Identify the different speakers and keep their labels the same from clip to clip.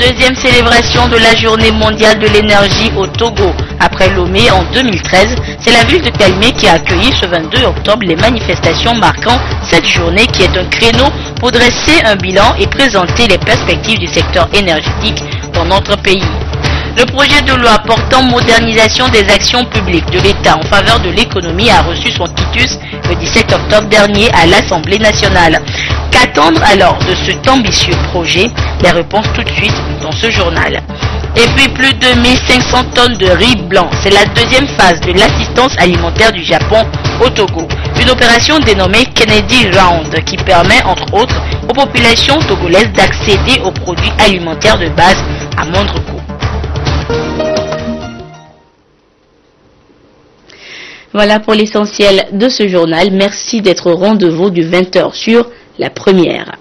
Speaker 1: deuxième célébration de la Journée mondiale de l'énergie au Togo. Après Lomé en 2013, c'est la ville de Kalimé qui a accueilli ce 22 octobre les manifestations marquant cette journée qui est un créneau pour dresser un bilan et présenter les perspectives du secteur énergétique dans notre pays. Le projet de loi portant modernisation des actions publiques de l'État en faveur de l'économie a reçu son quitus le 17 octobre dernier à l'Assemblée nationale. Qu'attendre alors de cet ambitieux projet? Les réponses tout de suite dans ce journal. Et puis plus de 1500 tonnes de riz blanc. C'est la deuxième phase de l'assistance alimentaire du Japon au Togo. Une opération dénommée Kennedy Round qui permet entre autres aux populations togolaises d'accéder aux produits alimentaires de base à moindre coût. Voilà pour l'essentiel de ce journal. Merci d'être au rendez-vous du 20h sur la première.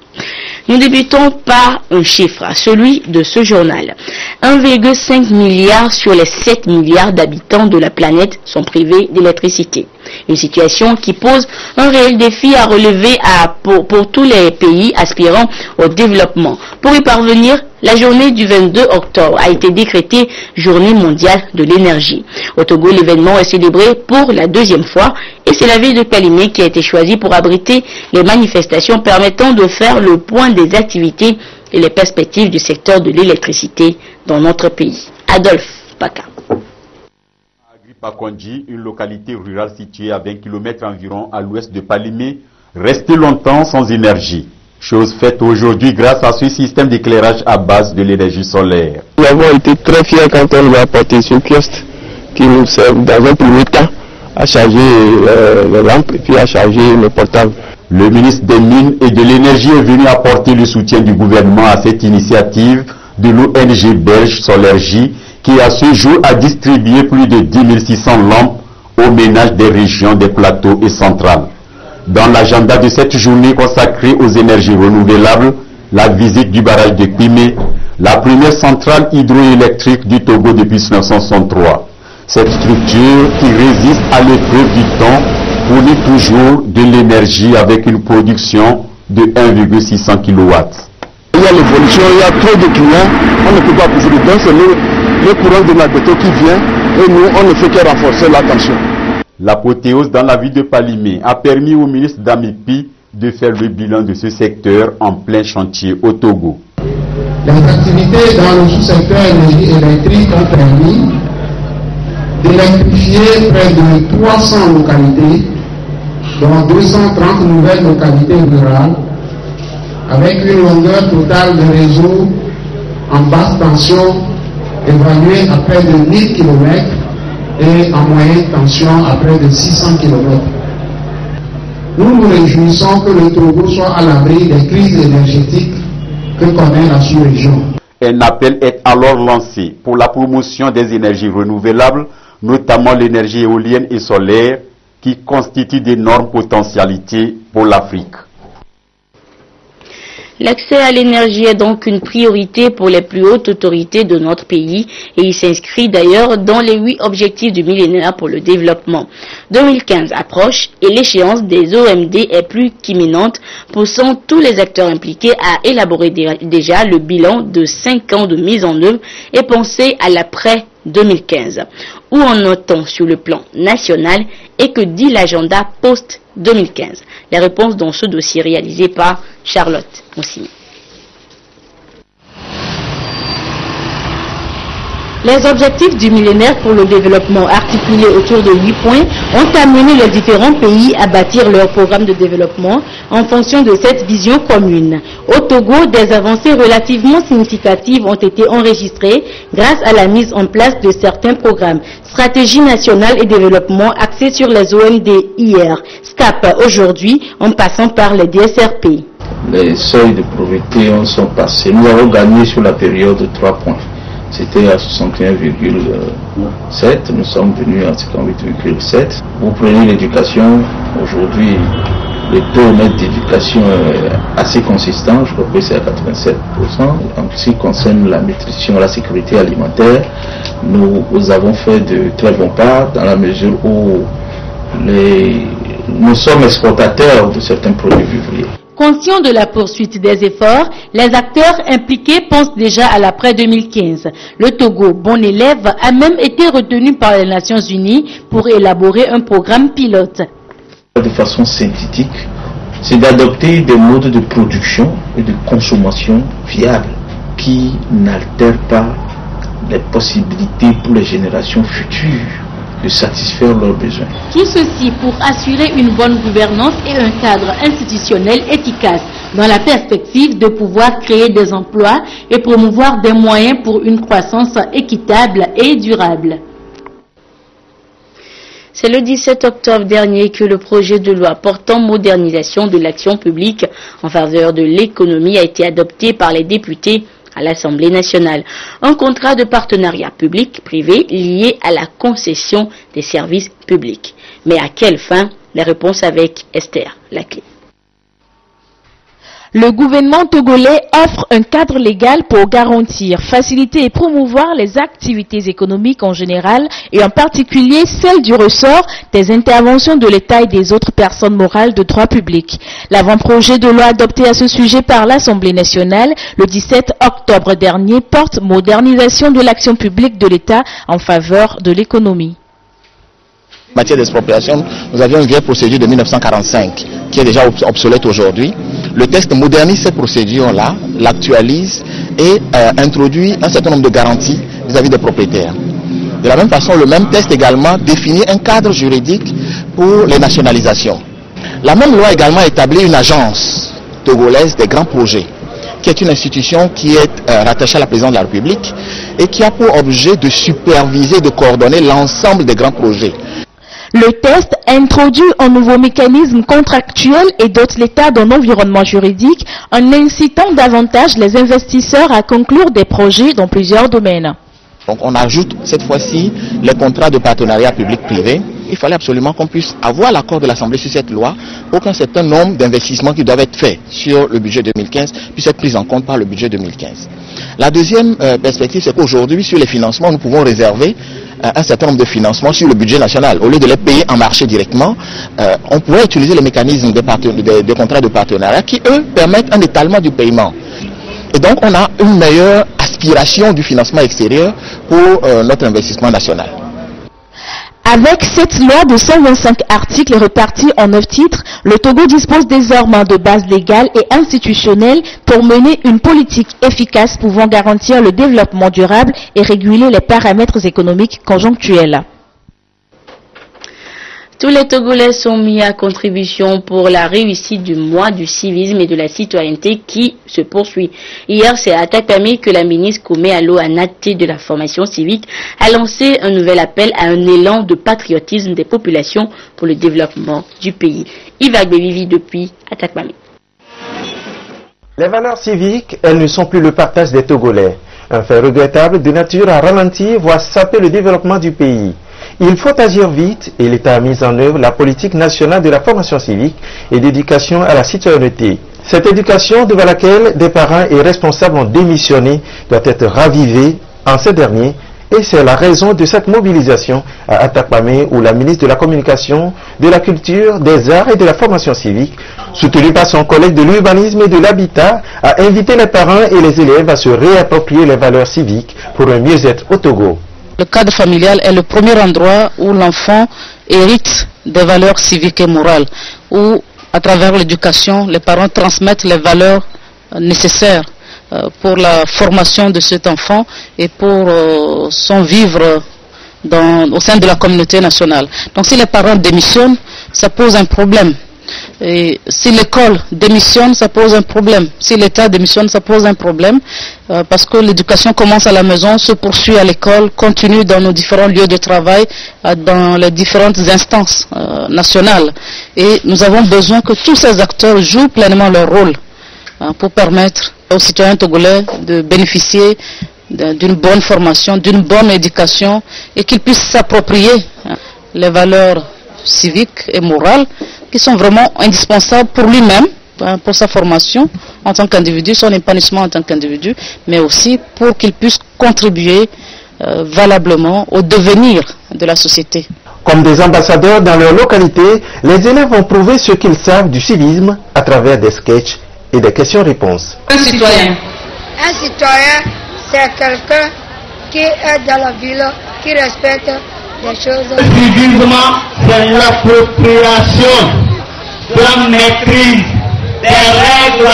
Speaker 1: Nous débutons par un chiffre, celui de ce journal. 1,5 milliard sur les 7 milliards d'habitants de la planète sont privés d'électricité. Une situation qui pose un réel défi à relever pour tous les pays aspirant au développement. Pour y parvenir, la journée du 22 octobre a été décrétée Journée mondiale de l'énergie. Au Togo, l'événement est célébré pour la deuxième fois et c'est la ville de Kalimé qui a été choisie pour abriter les manifestations permettant de faire le point des activités et les perspectives du secteur de l'électricité dans notre pays. Adolphe Paka.
Speaker 2: Pakonji, une localité rurale située à 20 km environ à l'ouest de Palimé, restée longtemps sans énergie. Chose faite aujourd'hui grâce à ce système d'éclairage à base de l'énergie solaire.
Speaker 3: Nous avons été très fiers quand on nous a apporté ce kiosque qui nous sert dans un premier temps à charger les lampes et puis à charger nos portables.
Speaker 2: Le ministre des Mines et de l'Énergie est venu apporter le soutien du gouvernement à cette initiative de l'ONG belge Solergie qui à ce jour a distribué plus de 10 600 lampes aux ménages des régions des plateaux et centrales. Dans l'agenda de cette journée consacrée aux énergies renouvelables, la visite du barrage de Kwimé, la première centrale hydroélectrique du Togo depuis 1963. Cette structure qui résiste à l'épreuve du temps fournit toujours de l'énergie avec une production de 1,600 kW.
Speaker 3: Il y a l'évolution, il y a trop de clients, on ne peut pas pousser dedans, c'est le courant de Nagbeto qui vient et nous on ne fait que renforcer la tension.
Speaker 2: L'apothéose dans la ville de Palimé a permis au ministre Damipi de faire le bilan de ce secteur en plein chantier au Togo.
Speaker 4: Les activités dans le sous-secteur énergie électrique ont permis d'électrifier près de 300 localités, dont 230 nouvelles localités rurales, avec une longueur totale de réseau en basse tension évaluée à près de 1000 km et en moyenne tension à près de 600 km. Nous nous réjouissons que le Togo soit à l'abri des crises énergétiques que connaît la sous-région.
Speaker 2: Un appel est alors lancé pour la promotion des énergies renouvelables, notamment l'énergie éolienne et solaire, qui constituent d'énormes potentialités pour l'Afrique.
Speaker 1: L'accès à l'énergie est donc une priorité pour les plus hautes autorités de notre pays et il s'inscrit d'ailleurs dans les 8 objectifs du millénaire pour le développement. 2015 approche et l'échéance des OMD est plus qu'imminente, poussant tous les acteurs impliqués à élaborer déjà le bilan de 5 ans de mise en œuvre et penser à l'après 2015. Où en est-on sur le plan national et que dit l'agenda post-2015? Les réponses dans ce dossier réalisé par Charlotte Moussini. Les objectifs du millénaire pour le développement articulés autour de 8 points ont amené les différents pays à bâtir leur programme de développement en fonction de cette vision commune. Au Togo, des avancées relativement significatives ont été enregistrées grâce à la mise en place de certains programmes. Stratégie nationale et développement axée sur les OMD hier, SCAP aujourd'hui en passant par les DSRP.
Speaker 5: Les seuils de pauvreté sont passés. Nous avons gagné sur la période de 3 points. C'était à 61,7, nous sommes venus à 58,7. Vous prenez l'éducation, aujourd'hui le taux net d'éducation est assez consistant, je crois que c'est à 87%. En ce qui concerne la nutrition, la sécurité alimentaire, nous avons fait de très bons pas dans la mesure où nous sommes exportateurs de certains produits vivriers.
Speaker 1: Conscients de la poursuite des efforts, les acteurs impliqués pensent déjà à l'après 2015. Le Togo, bon élève, a même été retenu par les Nations Unies pour élaborer un programme pilote.
Speaker 5: De façon synthétique, c'est d'adopter des modes de production et de consommation viables qui n'altèrent pas les possibilités pour les générations futures de satisfaire leurs besoins.
Speaker 1: Tout ceci pour assurer une bonne gouvernance et un cadre institutionnel efficace dans la perspective de pouvoir créer des emplois et promouvoir des moyens pour une croissance équitable et durable. C'est le 17 octobre dernier que le projet de loi portant modernisation de l'action publique en faveur de l'économie a été adopté par les députés à l'Assemblée nationale. Un contrat de partenariat public-privé lié à la concession des services publics. Mais à quelle fin? Les réponses avec Esther Laclé.
Speaker 6: Le gouvernement togolais offre un cadre légal pour garantir, faciliter et promouvoir les activités économiques en général et en particulier celles du ressort des interventions de l'État et des autres personnes morales de droit public. L'avant-projet de loi adopté à ce sujet par l'Assemblée nationale le 17 octobre dernier porte modernisation de l'action publique de l'État en faveur de l'économie.
Speaker 7: En matière d'expropriation, nous avions une vieille procédure de 1945 qui est déjà obsolète aujourd'hui. Le texte modernise cette procédure-là, l'actualise et introduit un certain nombre de garanties vis-à-vis des propriétaires. De la même façon, le même texte également définit un cadre juridique pour les nationalisations. La même loi également établit une agence togolaise des grands projets, qui est une institution qui est rattachée à la présidence de la République et qui a pour objet de superviser, de coordonner l'ensemble des grands projets.
Speaker 6: Le texte introduit un nouveau mécanisme contractuel et dote l'État d'un environnement juridique en incitant davantage les investisseurs à conclure des projets dans plusieurs domaines.
Speaker 7: Donc on ajoute cette fois-ci les contrats de partenariat public-privé. Il fallait absolument qu'on puisse avoir l'accord de l'Assemblée sur cette loi pour qu'un certain nombre d'investissements qui doivent être faits sur le budget 2015 puissent être pris en compte par le budget 2015. La deuxième perspective, c'est qu'aujourd'hui, sur les financements, nous pouvons réserver un certain nombre de financements sur le budget national. Au lieu de les payer en marché directement, on pourrait utiliser les mécanismes de contrats de partenariat qui, eux, permettent un étalement du paiement. Et donc, on a une meilleure aspiration du financement extérieur pour notre investissement national.
Speaker 6: Avec cette loi de 125 articles répartis en 9 titres, le Togo dispose désormais de bases légales et institutionnelles pour mener une politique efficace pouvant garantir le développement durable et réguler les paramètres économiques conjonctuels.
Speaker 1: Tous les Togolais sont mis à contribution pour la réussite du mois du civisme et de la citoyenneté qui se poursuit. Hier, c'est à Atakpamé que la ministre Koumé Allo Anaté de la formation civique a lancé un nouvel appel à un élan de patriotisme des populations pour le développement du pays. Yves Agbevivi depuis Atakpamé.
Speaker 8: Les valeurs civiques, elles ne sont plus le partage des Togolais. Un fait regrettable de nature à ralentir, voire saper le développement du pays. Il faut agir vite et l'État a mis en œuvre la politique nationale de la formation civique et d'éducation à la citoyenneté. Cette éducation devant laquelle des parents et responsables ont démissionné doit être ravivée en ces derniers et c'est la raison de cette mobilisation à Atakpamé où la ministre de la Communication, de la Culture, des Arts et de la Formation civique, soutenue par son collègue de l'Urbanisme et de l'Habitat, a invité les parents et les élèves à se réapproprier les valeurs civiques pour un mieux-être au Togo.
Speaker 9: Le cadre familial est le premier endroit où l'enfant hérite des valeurs civiques et morales, où à travers l'éducation, les parents transmettent les valeurs nécessaires pour la formation de cet enfant et pour son vivre au sein de la communauté nationale. Donc si les parents démissionnent, ça pose un problème. Et si l'école démissionne, ça pose un problème. Si l'État démissionne, ça pose un problème parce que l'éducation commence à la maison, se poursuit à l'école, continue dans nos différents lieux de travail, dans les différentes instances nationales. Et nous avons besoin que tous ces acteurs jouent pleinement leur rôle pour permettre aux citoyens togolais de bénéficier d'une bonne formation, d'une bonne éducation et qu'ils puissent s'approprier les valeurs civiques et morales qui sont vraiment indispensables pour lui-même, pour sa formation en tant qu'individu, son épanouissement en tant qu'individu, mais aussi pour qu'il puisse contribuer valablement au devenir de la société.
Speaker 8: Comme des ambassadeurs dans leur localité, les élèves ont prouvé ce qu'ils savent du civisme à travers des sketchs et des questions-réponses.
Speaker 10: Un citoyen.
Speaker 11: Un citoyen, c'est quelqu'un qui est dans la ville, qui respecte les choses.
Speaker 12: Le civisme, c'est l'appropriation de la maîtrise des règles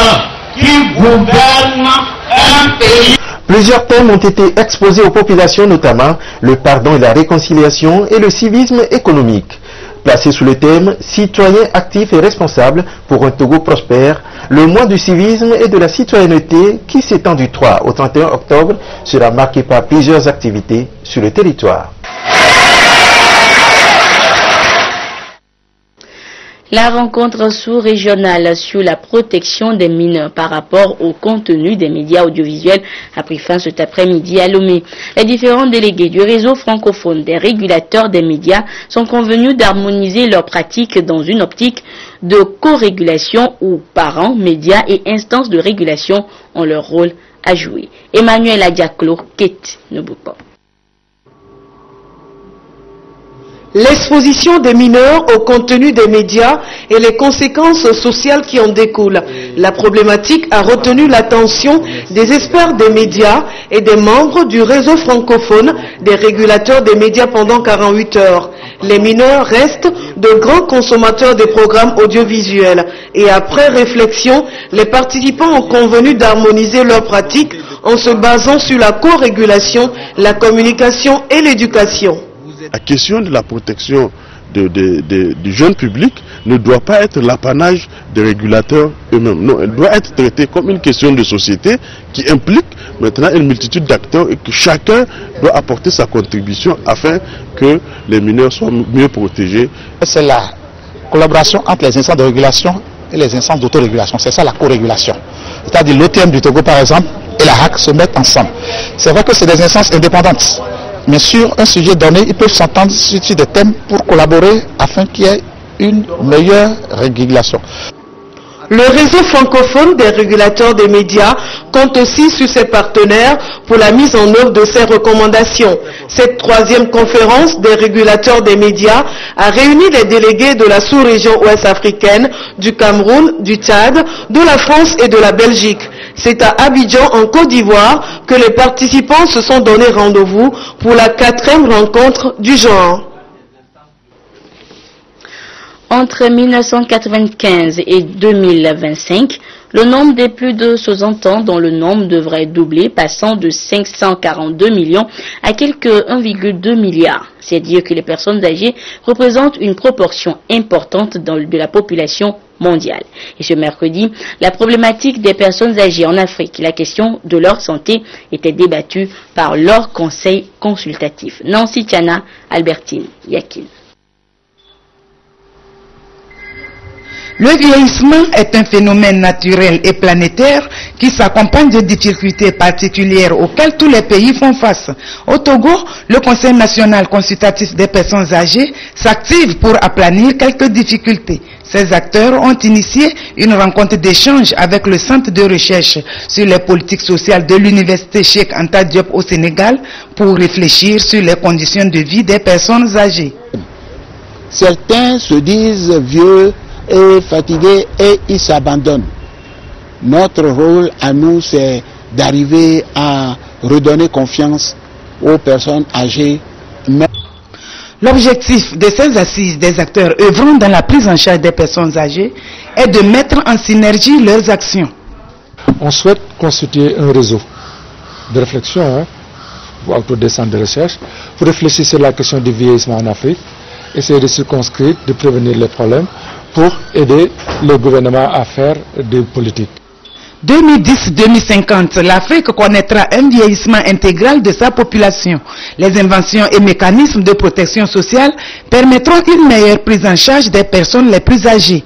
Speaker 12: qui gouvernent un pays.
Speaker 8: Plusieurs thèmes ont été exposés aux populations, notamment le pardon et la réconciliation et le civisme économique. Placé sous le thème « Citoyens actifs et responsables pour un Togo prospère », le mois du civisme et de la citoyenneté qui s'étend du 3 au 31 octobre sera marqué par plusieurs activités sur le territoire.
Speaker 1: La rencontre sous-régionale sur la protection des mineurs par rapport au contenu des médias audiovisuels a pris fin cet après-midi à Lomé. Les différents délégués du réseau francophone des régulateurs des médias sont convenus d'harmoniser leurs pratiques dans une optique de co-régulation où parents, médias et instances de régulation ont leur rôle à jouer. Emmanuel Adiaklo, Kate Nobupo.
Speaker 13: L'exposition des mineurs au contenu des médias et les conséquences sociales qui en découlent. La problématique a retenu l'attention des experts des médias et des membres du réseau francophone des régulateurs des médias pendant 48 heures. Les mineurs restent de grands consommateurs des programmes audiovisuels et après réflexion, les participants ont convenu d'harmoniser leurs pratiques en se basant sur la co-régulation, la communication et l'éducation.
Speaker 14: La question de la protection du jeune public ne doit pas être l'apanage des régulateurs eux-mêmes. Non, elle doit être traitée comme une question de société qui implique maintenant une multitude d'acteurs et que chacun doit apporter sa contribution afin que les mineurs soient mieux protégés.
Speaker 7: C'est la collaboration entre les instances de régulation et les instances d'autorégulation. C'est ça la co-régulation. C'est-à-dire l'OTM du Togo par exemple et la HAC se mettent ensemble. C'est vrai que c'est des instances indépendantes. Mais sur un sujet donné, ils peuvent s'entendre sur des thèmes pour collaborer afin qu'il y ait une meilleure régulation.
Speaker 13: Le réseau francophone des régulateurs des médias compte aussi sur ses partenaires pour la mise en œuvre de ces recommandations. Cette troisième conférence des régulateurs des médias a réuni les délégués de la sous-région ouest africaine, du Cameroun, du Tchad, de la France et de la Belgique. C'est à Abidjan, en Côte d'Ivoire, que les participants se sont donné rendez-vous pour la 4e rencontre du genre.
Speaker 1: Entre 1995 et 2025, le nombre des plus de 60 ans dont le nombre devrait doubler, passant de 542 millions à quelques 1,2 milliard. C'est dire que les personnes âgées représentent une proportion importante de la population mondiale. Et ce mercredi, la problématique des personnes âgées en Afrique et la question de leur santé était débattue par leur conseil consultatif. Nancy Tiana, Albertine Yakin.
Speaker 15: Le vieillissement est un phénomène naturel et planétaire qui s'accompagne de difficultés particulières auxquelles tous les pays font face. Au Togo, le Conseil national consultatif des personnes âgées s'active pour aplanir quelques difficultés. Ces acteurs ont initié une rencontre d'échange avec le Centre de recherche sur les politiques sociales de l'Université Cheikh Anta Diop au Sénégal pour réfléchir sur les conditions de vie des personnes âgées.
Speaker 16: Certains se disent vieux et fatigués et ils s'abandonnent. Notre rôle à nous, c'est d'arriver à redonner confiance aux personnes âgées.
Speaker 15: L'objectif de ces assises des acteurs œuvrant dans la prise en charge des personnes âgées est de mettre en synergie leurs actions.
Speaker 17: On souhaite constituer un réseau de réflexion autour des centres de recherche pour réfléchir sur la question du vieillissement en Afrique, essayer de circonscrire, de prévenir les problèmes pour aider le gouvernement à faire des politiques.
Speaker 15: 2010-2050, l'Afrique connaîtra un vieillissement intégral de sa population. Les inventions et mécanismes de protection sociale permettront une meilleure prise en charge des personnes les plus âgées.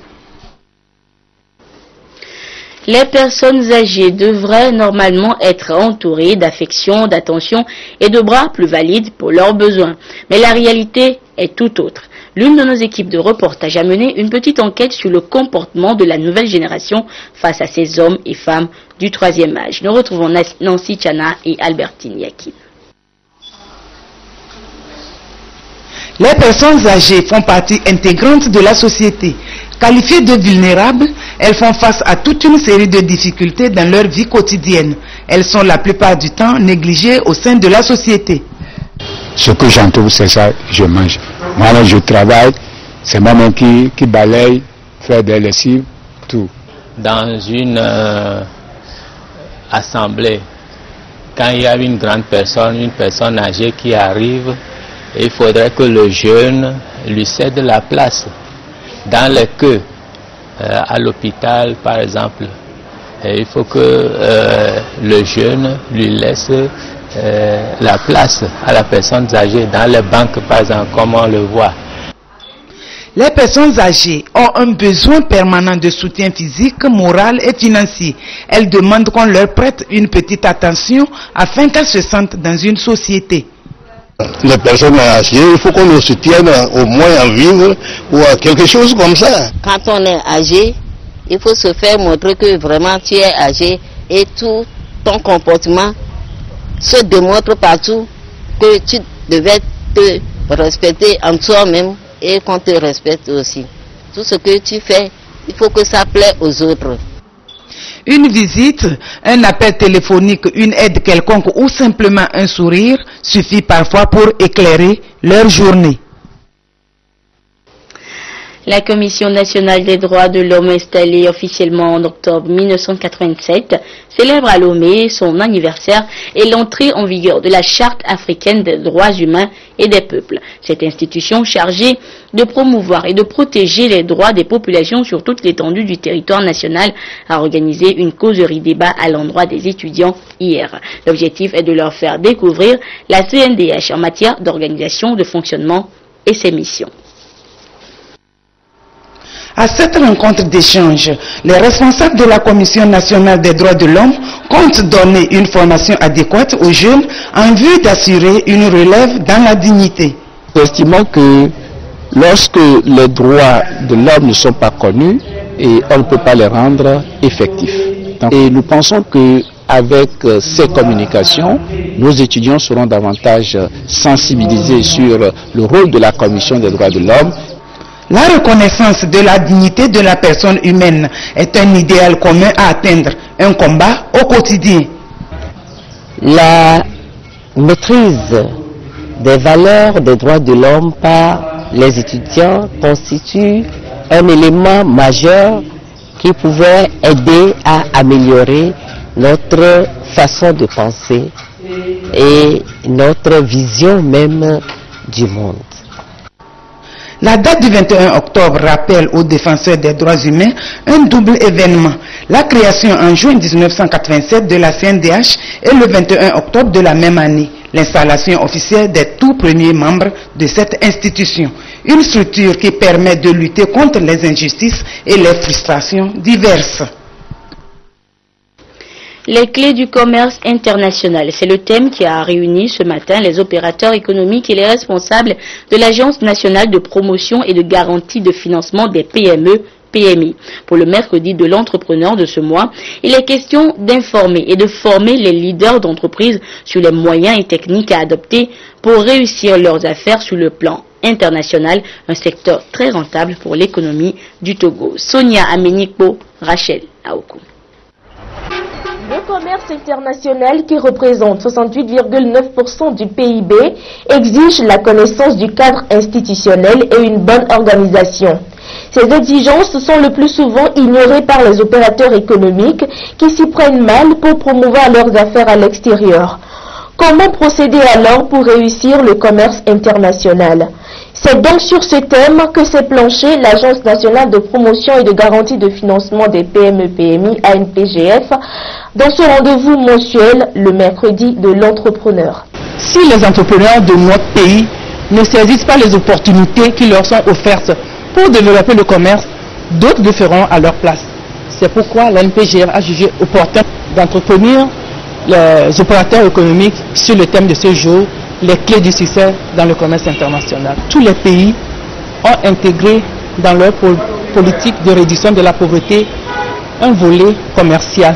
Speaker 1: Les personnes âgées devraient normalement être entourées d'affection, d'attention et de bras plus valides pour leurs besoins. Mais la réalité est tout autre. L'une de nos équipes de reportage a mené une petite enquête sur le comportement de la nouvelle génération face à ces hommes et femmes du troisième âge. Nous retrouvons Nancy Tiana et Albertine Yakin.
Speaker 15: Les personnes âgées font partie intégrante de la société. Qualifiées de vulnérables, elles font face à toute une série de difficultés dans leur vie quotidienne. Elles sont la plupart du temps négligées au sein de la société.
Speaker 16: Ce que j'en trouve, c'est ça, je mange. Moi, je travaille, c'est moi-même qui balaye, fait des lessives, tout.
Speaker 10: Dans une assemblée, quand il y a une grande personne, une personne âgée qui arrive, il faudrait que le jeune lui cède la place. Dans les queues, à l'hôpital par exemple, il faut que le jeune lui laisse la place à la personne âgée. Dans les banques par exemple, comme on le voit.
Speaker 15: Les personnes âgées ont un besoin permanent de soutien physique, moral et financier. Elles demandent qu'on leur prête une petite attention afin qu'elles se sentent dans une société.
Speaker 18: Les personnes âgées, il faut qu'on nous soutienne au moins à vivre ou à quelque chose comme ça.
Speaker 19: Quand on est âgé, il faut se faire montrer que vraiment tu es âgé et tout ton comportement se démontre partout que tu devais te respecter en toi-même et qu'on te respecte aussi. Tout ce que tu fais, il faut que ça plaît aux autres.
Speaker 15: Une visite, un appel téléphonique, une aide quelconque ou simplement un sourire suffit parfois pour éclairer leur journée.
Speaker 1: La Commission nationale des droits de l'homme installée officiellement en octobre 1987 célèbre à Lomé son anniversaire et l'entrée en vigueur de la Charte africaine des droits humains et des peuples. Cette institution chargée de promouvoir et de protéger les droits des populations sur toute l'étendue du territoire national a organisé une causerie débat à l'endroit des étudiants hier. L'objectif est de leur faire découvrir la CNDH en matière d'organisation, de fonctionnement et ses missions.
Speaker 15: À cette rencontre d'échange, les responsables de la Commission nationale des droits de l'homme comptent donner une formation adéquate aux jeunes en vue d'assurer une relève dans la dignité.
Speaker 16: Nous estimons que lorsque les droits de l'homme ne sont pas connus, et on ne peut pas les rendre effectifs. Et nous pensons que avec ces communications, nos étudiants seront davantage sensibilisés sur le rôle de la Commission des droits de l'homme.
Speaker 15: La reconnaissance de la dignité de la personne humaine est un idéal commun à atteindre, un combat au quotidien.
Speaker 20: La maîtrise des valeurs des droits de l'homme par les étudiants constitue un élément majeur qui pouvait aider à améliorer notre façon de penser et notre vision même du monde.
Speaker 15: La date du 21 octobre rappelle aux défenseurs des droits humains un double événement. La création en juin 1987 de la CNDH et le 21 octobre de la même année, l'installation officielle des tout premiers membres de cette institution. Une structure qui permet de lutter contre les injustices et les frustrations diverses.
Speaker 1: Les clés du commerce international, c'est le thème qui a réuni ce matin les opérateurs économiques et les responsables de l'Agence nationale de promotion et de garantie de financement des PME, PMI. Pour le mercredi de l'entrepreneur de ce mois, il est question d'informer et de former les leaders d'entreprise sur les moyens et techniques à adopter pour réussir leurs affaires sur le plan international, un secteur très rentable pour l'économie du Togo. Sonia Amenikpo, Rachel Aokou.
Speaker 6: Le commerce international, qui représente 68,9% du PIB, exige la connaissance du cadre institutionnel et une bonne organisation. Ces exigences sont le plus souvent ignorées par les opérateurs économiques qui s'y prennent mal pour promouvoir leurs affaires à l'extérieur. Comment procéder alors pour réussir le commerce international? C'est donc sur ce thème que s'est penchée l'Agence nationale de promotion et de garantie de financement des PME-PMI, ANPGF, dans ce rendez-vous mensuel le mercredi de l'entrepreneur.
Speaker 21: Si les entrepreneurs de notre pays ne saisissent pas les opportunités qui leur sont offertes pour développer le commerce, d'autres le feront à leur place. C'est pourquoi l'ANPGF a jugé opportun d'entretenir les opérateurs économiques sur le thème de ce jour, les clés du succès dans le commerce international. Tous les pays ont intégré dans leur politique de réduction de la pauvreté un volet commercial.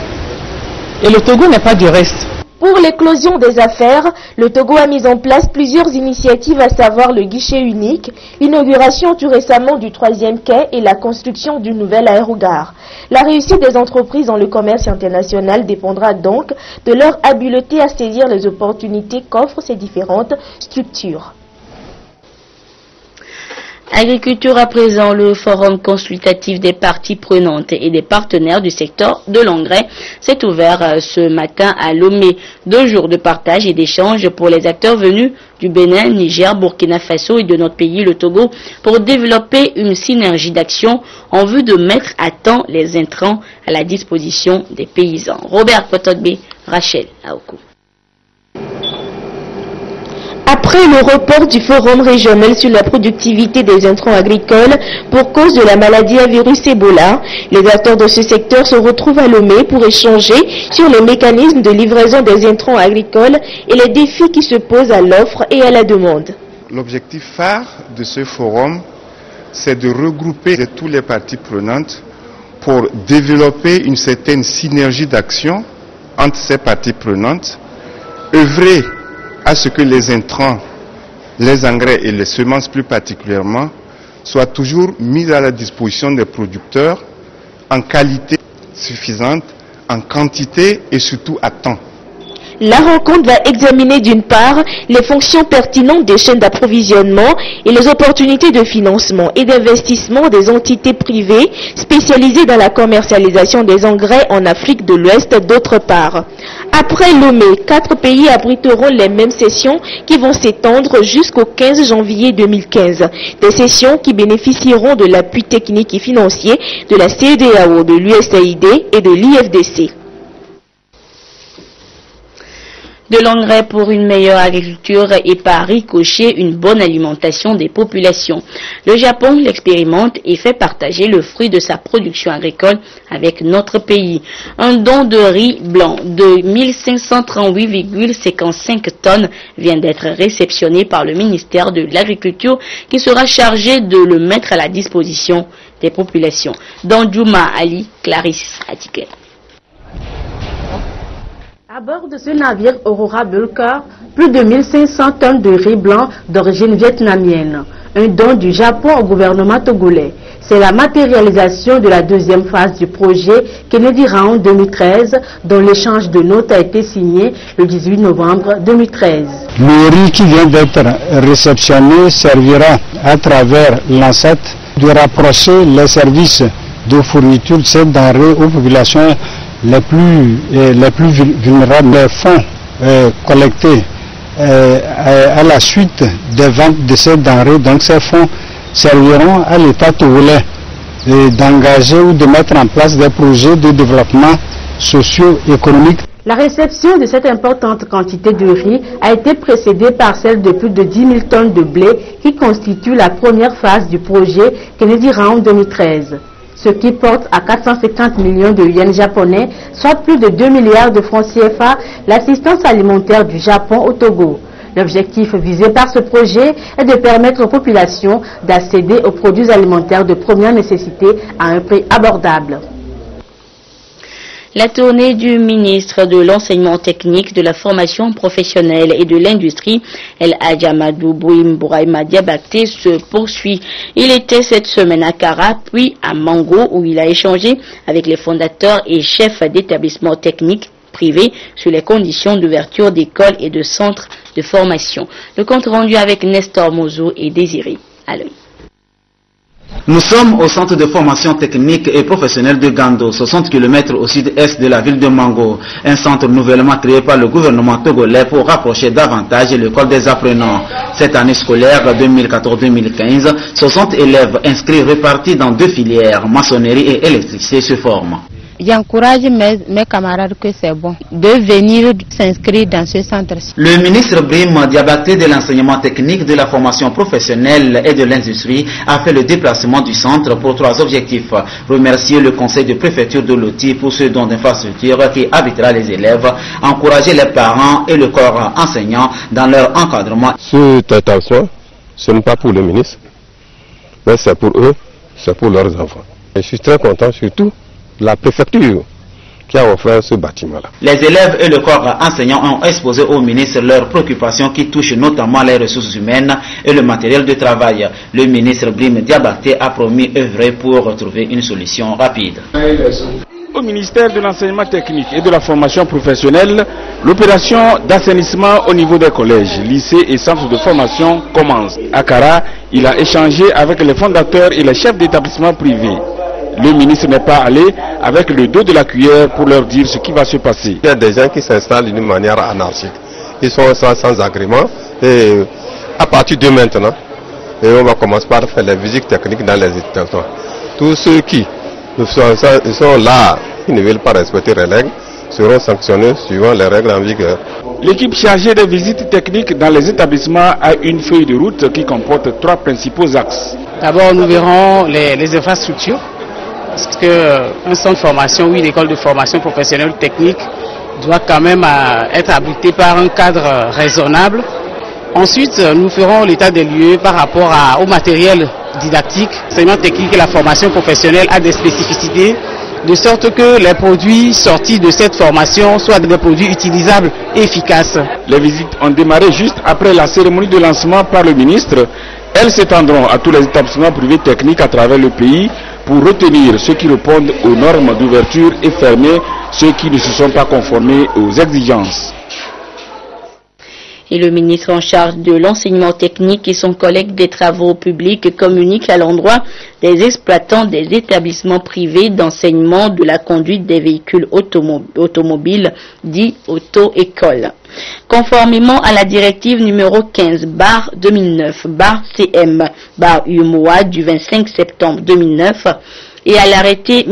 Speaker 21: Et le Togo n'est pas du reste.
Speaker 6: Pour l'éclosion des affaires, le Togo a mis en place plusieurs initiatives, à savoir le guichet unique, l'inauguration tout récemment du 3e quai et la construction d'une nouvelle aérogare. La réussite des entreprises dans le commerce international dépendra donc de leur habileté à saisir les opportunités qu'offrent ces différentes structures.
Speaker 1: Agriculture à présent, le forum consultatif des parties prenantes et des partenaires du secteur de l'engrais s'est ouvert ce matin à Lomé. 2 jours de partage et d'échange pour les acteurs venus du Bénin, Niger, Burkina Faso et de notre pays, le Togo, pour développer une synergie d'action en vue de mettre à temps les intrants à la disposition des paysans. Robert Potogbe, Rachel Aokou.
Speaker 6: Après le report du forum régional sur la productivité des intrants agricoles pour cause de la maladie à virus Ebola, les acteurs de ce secteur se retrouvent à Lomé pour échanger sur les mécanismes de livraison des intrants agricoles et les défis qui se posent à l'offre et à la demande.
Speaker 3: L'objectif phare de ce forum, c'est de regrouper toutes les parties prenantes pour développer une certaine synergie d'action entre ces parties prenantes, œuvrer à ce que les intrants, les engrais et les semences plus particulièrement, soient toujours mis à la disposition des producteurs en qualité suffisante, en quantité et surtout à temps.
Speaker 6: La rencontre va examiner d'une part les fonctions pertinentes des chaînes d'approvisionnement et les opportunités de financement et d'investissement des entités privées spécialisées dans la commercialisation des engrais en Afrique de l'Ouest d'autre part. Après Lomé, 4 pays abriteront les mêmes sessions qui vont s'étendre jusqu'au 15 janvier 2015. Des sessions qui bénéficieront de l'appui technique et financier de la CEDEAO, de l'USAID et de l'IFDC.
Speaker 1: De l'engrais pour une meilleure agriculture et par ricochet une bonne alimentation des populations. Le Japon l'expérimente et fait partager le fruit de sa production agricole avec notre pays. Un don de riz blanc de 1538,55 tonnes vient d'être réceptionné par le ministère de l'Agriculture qui sera chargé de le mettre à la disposition des populations. Dans Djouma Ali, Clarisse Atiké.
Speaker 22: À bord de ce navire Aurora Bulker, plus de 1500 tonnes de riz blanc d'origine vietnamienne, un don du Japon au gouvernement togolais. C'est la matérialisation de la 2e phase du projet Kennedy Round 2013, dont l'échange de notes a été signé le 18 novembre 2013.
Speaker 23: Le riz qui vient d'être réceptionné servira à travers l'ANSET de rapprocher les services de fourniture de ces denrées aux populations les plus vulnérables. Les fonds collectés à la suite des ventes de ces denrées, donc ces fonds serviront à l'État togolais d'engager ou de mettre en place des projets de développement socio-économique.
Speaker 22: La réception de cette importante quantité de riz a été précédée par celle de plus de 10 000 tonnes de blé qui constitue la première phase du projet Kennedy Round 2013. Ce qui porte à 450 millions de yens japonais, soit plus de 2 milliards de francs CFA, l'assistance alimentaire du Japon au Togo. L'objectif visé par ce projet est de permettre aux populations d'accéder aux produits alimentaires de première nécessité à un prix abordable.
Speaker 1: La tournée du ministre de l'Enseignement technique, de la formation professionnelle et de l'industrie, El Hadj Amadou Bouim Bouraïma Diabaté, se poursuit. Il était cette semaine à Kara, puis à Mango, où il a échangé avec les fondateurs et chefs d'établissements techniques privés sur les conditions d'ouverture d'écoles et de centres de formation. Le compte rendu avec Nestor Mozo et Désiré Allen.
Speaker 24: Nous sommes au centre de formation technique et professionnelle de Gando, 60 km au sud-est de la ville de Mango. Un centre nouvellement créé par le gouvernement togolais pour rapprocher davantage l'école des apprenants. Cette année scolaire 2014-2015, 60 élèves inscrits répartis dans 2 filières, maçonnerie et électricité se forment.
Speaker 25: J'encourage mes camarades que c'est bon de venir s'inscrire dans ce centre.
Speaker 24: Le ministre Brim Diabaté de l'enseignement technique, de la formation professionnelle et de l'industrie a fait le déplacement du centre pour 3 objectifs. Remercier le conseil de préfecture de Loti pour ce don d'infrastructure qui habitera les élèves, encourager les parents et le corps enseignant dans leur encadrement.
Speaker 26: Cette attention, ce n'est pas pour le ministre, mais c'est pour eux, c'est pour leurs enfants. Et je suis très content surtout la préfecture qui a offert ce bâtiment-là.
Speaker 24: Les élèves et le corps enseignant ont exposé au ministre leurs préoccupations qui touchent notamment les ressources humaines et le matériel de travail. Le ministre Brime Diabaté a promis œuvrer pour trouver une solution rapide.
Speaker 2: Au ministère de l'enseignement technique et de la formation professionnelle, l'opération d'assainissement au niveau des collèges, lycées et centres de formation commence. À Kara, il a échangé avec les fondateurs et les chefs d'établissements privés. Le ministre n'est pas allé avec le dos de la cuillère pour leur dire ce qui va se passer.
Speaker 26: Il y a des gens qui s'installent d'une manière anarchique. Ils sont sans agrément et à partir de maintenant, et on va commencer par faire les visites techniques dans les établissements. Tous ceux qui sont là, qui ne veulent pas respecter les règles, seront sanctionnés suivant les règles en vigueur.
Speaker 2: L'équipe chargée des visites techniques dans les établissements a une feuille de route qui comporte 3 principaux axes.
Speaker 4: D'abord, nous verrons les infrastructures, parce qu'un centre de formation ou une école de formation professionnelle technique doit quand même être abrité par un cadre raisonnable. Ensuite, nous ferons l'état des lieux par rapport au matériel didactique. L'enseignement technique et la formation professionnelle a des spécificités, de sorte que les produits sortis de cette formation soient des produits utilisables et efficaces.
Speaker 2: Les visites ont démarré juste après la cérémonie de lancement par le ministre. Elles s'étendront à tous les établissements privés techniques à travers le pays pour retenir ceux qui répondent aux normes d'ouverture et fermer ceux qui ne se sont pas conformés aux exigences.
Speaker 1: Et le ministre en charge de l'enseignement technique et son collègue des travaux publics communiquent à l'endroit des exploitants des établissements privés d'enseignement de la conduite des véhicules automobiles, dits auto-écoles. Conformément à la directive numéro 15/2009/CM/UMOA du 25 septembre 2009 et à l'arrêté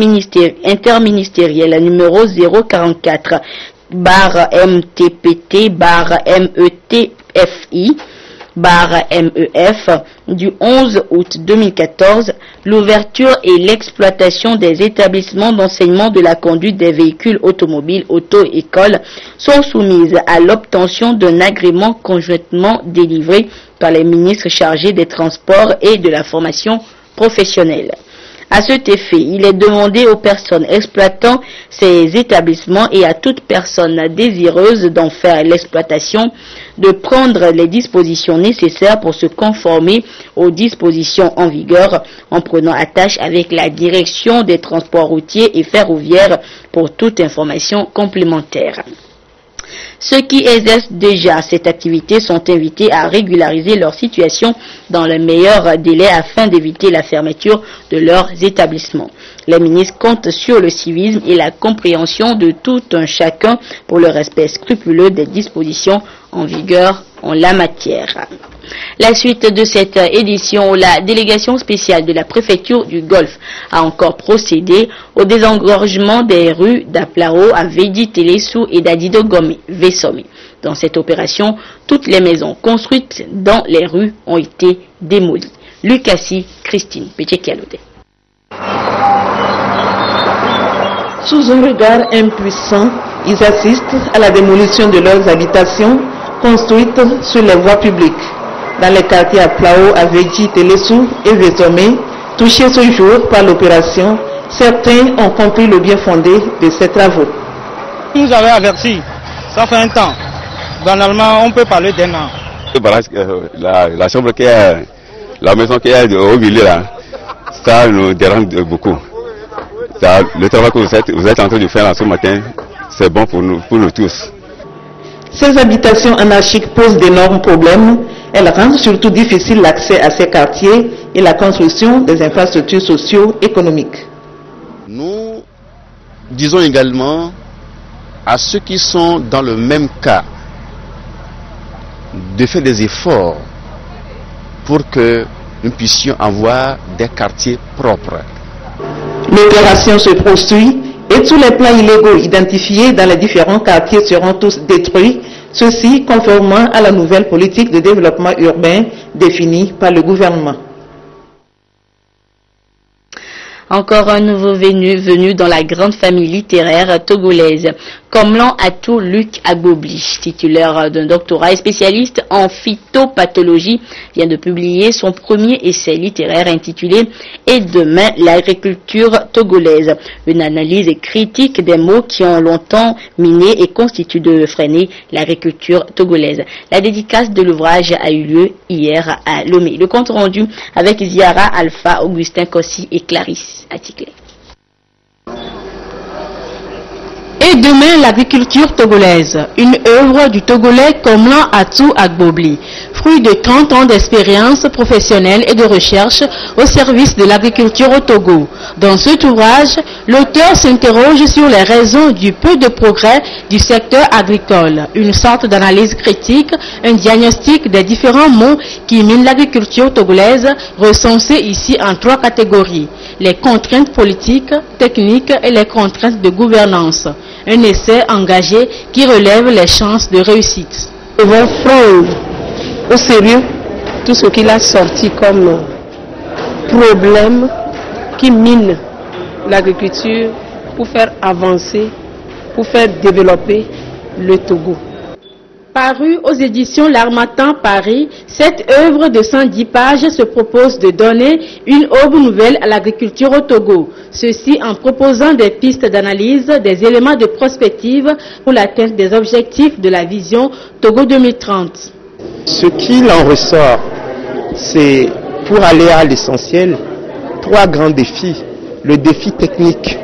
Speaker 1: interministériel numéro 044/MTPT/METFI/MEF du 11 août 2014, l'ouverture et l'exploitation des établissements d'enseignement de la conduite des véhicules automobiles auto-écoles sont soumises à l'obtention d'un agrément conjointement délivré par les ministres chargés des Transports et de la formation professionnelle. À cet effet, il est demandé aux personnes exploitant ces établissements et à toute personne désireuse d'en faire l'exploitation de prendre les dispositions nécessaires pour se conformer aux dispositions en vigueur en prenant attache avec la direction des transports routiers et ferroviaires pour toute information complémentaire. Ceux qui exercent déjà cette activité sont invités à régulariser leur situation dans le meilleur délai afin d'éviter la fermeture de leurs établissements. Les ministres comptent sur le civisme et la compréhension de tout un chacun pour le respect scrupuleux des dispositions en vigueur en la matière. La suite de cette édition, la délégation spéciale de la préfecture du Golfe a encore procédé au désengorgement des rues d'Aplao, Avedi, Télessou et d'Adido Gomé, Vesomé. Dans cette opération, toutes les maisons construites dans les rues ont été démolies. Lucassi, Christine Péché-Kialodé.
Speaker 13: Sous un regard impuissant, ils assistent à la démolition de leurs habitations construites sur les voies publiques. Dans les quartiers Aplao, Avedi, Télessou et Vesomé, touchés ce jour par l'opération, certains ont compris le bien fondé de ces travaux.
Speaker 5: Nous avons averti, ça fait un temps. Normalement, on peut parler d'un an.
Speaker 26: La chambre qui est, la maison qui est au milieu là, ça nous dérange beaucoup. Ça, le travail que vous êtes en train de faire là ce matin, c'est bon pour nous tous.
Speaker 13: Ces habitations anarchiques posent d'énormes problèmes. Elles rendent surtout difficile l'accès à ces quartiers et la construction des infrastructures socio-économiques.
Speaker 7: Nous disons également à ceux qui sont dans le même cas de faire des efforts pour que nous puissions avoir des quartiers propres.
Speaker 13: L'opération se poursuit et tous les plans illégaux identifiés dans les différents quartiers seront tous détruits, ceci conformément à la nouvelle politique de développement urbain définie par le gouvernement.
Speaker 1: Encore un nouveau venu dans la grande famille littéraire togolaise. Komlan Atou Luc Agbobli, titulaire d'un doctorat et spécialiste en phytopathologie, vient de publier son premier essai littéraire intitulé « Et demain, l'agriculture togolaise ». Une analyse critique des mots qui ont longtemps miné et constituent de freiner l'agriculture togolaise. La dédicace de l'ouvrage a eu lieu hier à Lomé. Le compte rendu avec Ziara Alpha, Augustin Kossi et Clarisse Atikle.
Speaker 22: Et demain, l'agriculture togolaise, une œuvre du Togolais Komlan Atou Agbobli, fruit de 30 ans d'expérience professionnelle et de recherche au service de l'agriculture au Togo. Dans cet ouvrage, l'auteur s'interroge sur les raisons du peu de progrès du secteur agricole, une sorte d'analyse critique, un diagnostic des différents maux qui minent l'agriculture togolaise, recensés ici en 3 catégories: les contraintes politiques, techniques et les contraintes de gouvernance. Un essai engagé qui relève les chances de réussite.
Speaker 8: Nous devons prendre au sérieux tout ce qu'il a sorti comme problème qui mine l'agriculture pour faire avancer, pour faire développer le Togo.
Speaker 22: Paru aux éditions L'Harmattan Paris, cette œuvre de 110 pages se propose de donner une aube nouvelle à l'agriculture au Togo. Ceci en proposant des pistes d'analyse, des éléments de prospective pour l'atteinte des objectifs de la vision Togo 2030.
Speaker 9: Ce qu'il en ressort, c'est, pour aller à l'essentiel, 3 grands défis. Le défi technique,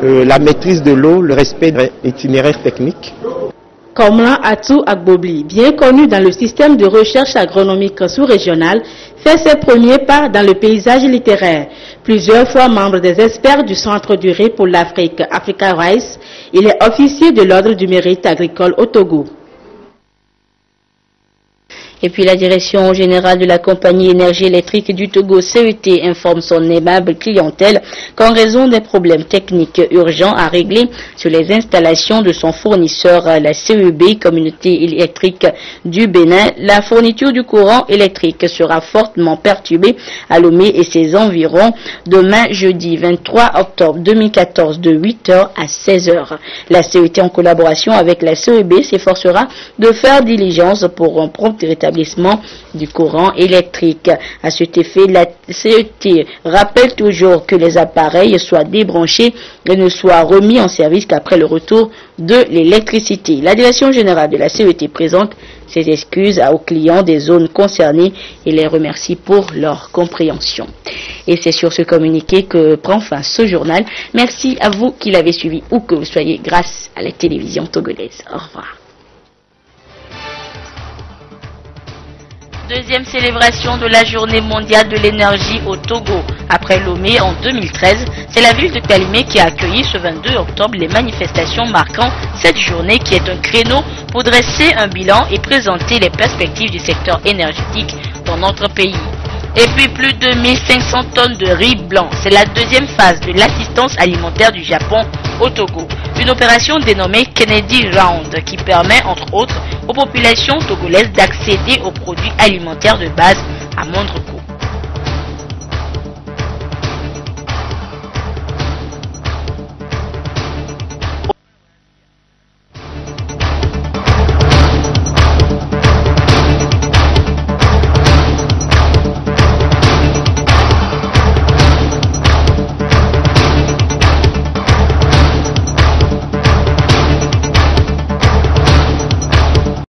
Speaker 9: la maîtrise de l'eau, le respect de l'itinéraire technique.
Speaker 22: Komlan Atou Agbobli, bien connu dans le système de recherche agronomique sous-régional, fait ses premiers pas dans le paysage littéraire. Plusieurs fois membre des experts du Centre du riz pour l'Afrique, Africa Rice, il est officier de l'Ordre du mérite agricole au Togo.
Speaker 1: Et puis la direction générale de la compagnie énergie électrique du Togo, CET, informe son aimable clientèle qu'en raison des problèmes techniques urgents à régler sur les installations de son fournisseur, la CEB, Communauté électrique du Bénin, la fourniture du courant électrique sera fortement perturbée à Lomé et ses environs demain jeudi 23 octobre 2014 de 8h à 16h. La CET, en collaboration avec la CEB, s'efforcera de faire diligence pour un prompt rétablissement du courant électrique. À cet effet, la CET rappelle toujours que les appareils soient débranchés et ne soient remis en service qu'après le retour de l'électricité. La direction générale de la CET présente ses excuses aux clients des zones concernées et les remercie pour leur compréhension. Et c'est sur ce communiqué que prend fin ce journal. Merci à vous qui l'avez suivi où que vous soyez grâce à la télévision togolaise. Au revoir. Deuxième célébration de la journée mondiale de l'énergie au Togo. Après Lomé en 2013, c'est la ville de Kalimé qui a accueilli ce 22 octobre les manifestations marquant cette journée qui est un créneau pour dresser un bilan et présenter les perspectives du secteur énergétique dans notre pays. Et puis plus de 1500 tonnes de riz blanc. C'est la deuxième phase de l'assistance alimentaire du Japon au Togo. Une opération dénommée Kennedy Round qui permet entre autres aux populations togolaises d'accéder aux produits alimentaires de base à moindre coût.